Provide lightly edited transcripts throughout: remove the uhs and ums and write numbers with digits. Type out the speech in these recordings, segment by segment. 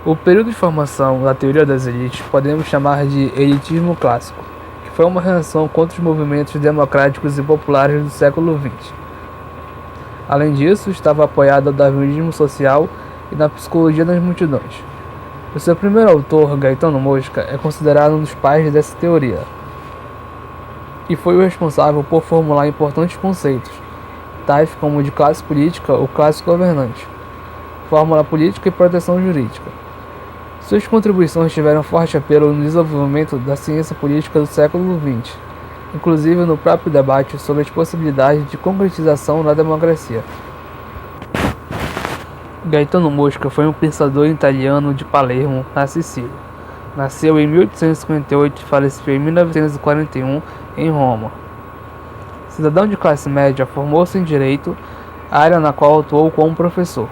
O período de formação da teoria das elites podemos chamar de elitismo clássico, que foi uma reação contra os movimentos democráticos e populares do século XX. Além disso, estava apoiado no darwinismo social e na psicologia das multidões. O seu primeiro autor, Gaetano Mosca, é considerado um dos pais dessa teoria, e foi o responsável por formular importantes conceitos, tais como o de classe política ou classe governante, fórmula política e proteção jurídica. Suas contribuições tiveram forte apelo no desenvolvimento da ciência política do século XX, inclusive no próprio debate sobre as possibilidades de concretização da democracia. Gaetano Mosca foi um pensador italiano de Palermo, na Sicília. Nasceu em 1858 e faleceu em 1941 em Roma. Cidadão de classe média, formou-se em Direito, área na qual atuou como professor.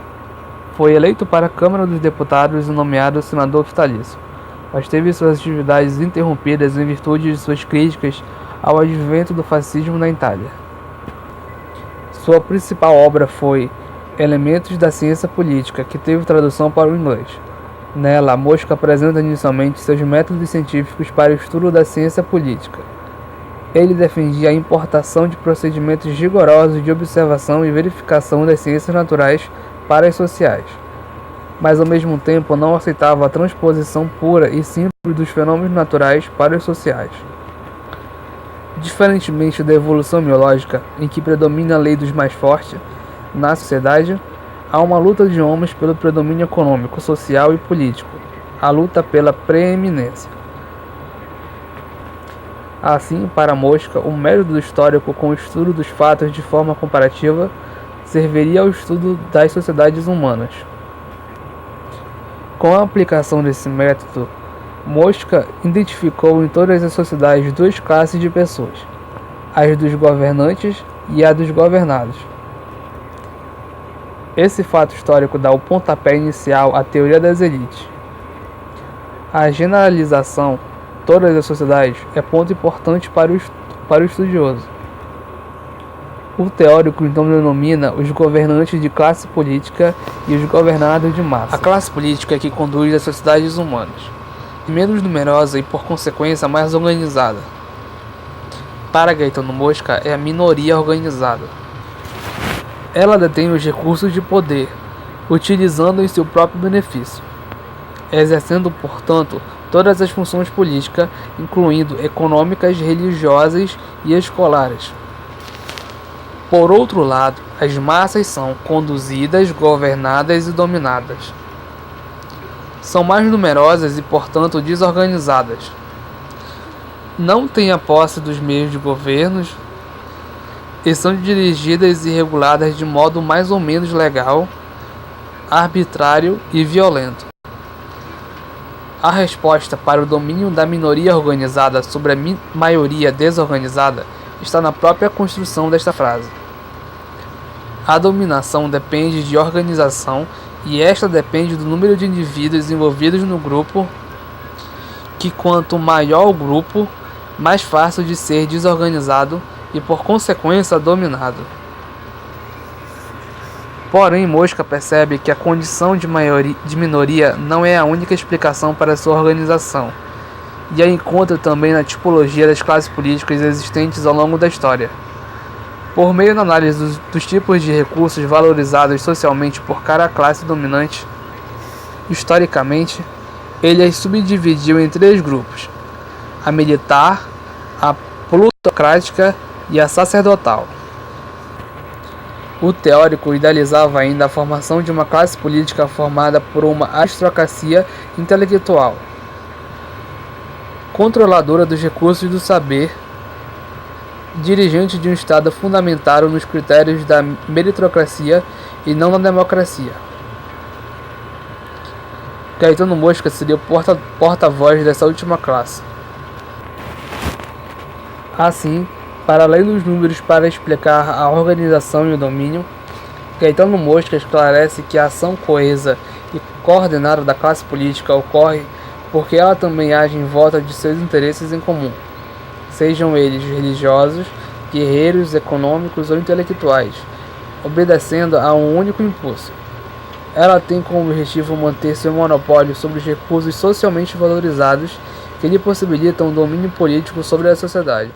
Foi eleito para a Câmara dos Deputados e nomeado senador vitalício, mas teve suas atividades interrompidas em virtude de suas críticas ao advento do fascismo na Itália. Sua principal obra foi Elementos da Ciência Política, que teve tradução para o inglês. Nela, Mosca apresenta inicialmente seus métodos científicos para o estudo da ciência política. Ele defendia a importação de procedimentos rigorosos de observação e verificação das ciências naturais para as sociais, mas ao mesmo tempo não aceitava a transposição pura e simples dos fenômenos naturais para os sociais. Diferentemente da evolução biológica, em que predomina a lei dos mais fortes, na sociedade, há uma luta de homens pelo predomínio econômico, social e político, a luta pela preeminência. Assim, para Mosca, o método histórico com o estudo dos fatos de forma comparativa serviria ao estudo das sociedades humanas. Com a aplicação desse método, Mosca identificou em todas as sociedades duas classes de pessoas, as dos governantes e a dos governados. Esse fato histórico dá o pontapé inicial à teoria das elites. A generalização todas as sociedades é ponto importante para o estudioso. O teórico então denomina os governantes de classe política e os governados de massa. A classe política é que conduz as sociedades humanas, menos numerosa e por consequência mais organizada. Para Gaetano Mosca é a minoria organizada. Ela detém os recursos de poder, utilizando em seu próprio benefício, exercendo, portanto, todas as funções políticas, incluindo econômicas, religiosas e escolares. Por outro lado, as massas são conduzidas, governadas e dominadas. São mais numerosas e, portanto, desorganizadas. Não têm a posse dos meios de governo e são dirigidas e reguladas de modo mais ou menos legal, arbitrário e violento. A resposta para o domínio da minoria organizada sobre a maioria desorganizada está na própria construção desta frase. A dominação depende de organização e esta depende do número de indivíduos envolvidos no grupo, que quanto maior o grupo, mais fácil de ser desorganizado e por consequência dominado. Porém, Mosca percebe que a condição de minoria não é a única explicação para sua organização, e a encontra também na tipologia das classes políticas existentes ao longo da história. Por meio da análise dos tipos de recursos valorizados socialmente por cada classe dominante, historicamente, ele as subdividiu em três grupos: a militar, a plutocrática e a sacerdotal. O teórico idealizava ainda a formação de uma classe política formada por uma aristocracia intelectual, controladora dos recursos do saber, dirigente de um Estado fundamentado nos critérios da meritocracia e não na democracia. Gaetano Mosca seria o porta-voz dessa última classe. Assim, para além dos números para explicar a organização e o domínio, Gaetano Mosca esclarece que a ação coesa e coordenada da classe política ocorre porque ela também age em volta de seus interesses em comum, sejam eles religiosos, guerreiros, econômicos ou intelectuais, obedecendo a um único impulso. Ela tem como objetivo manter seu monopólio sobre os recursos socialmente valorizados que lhe possibilitam um domínio político sobre a sociedade.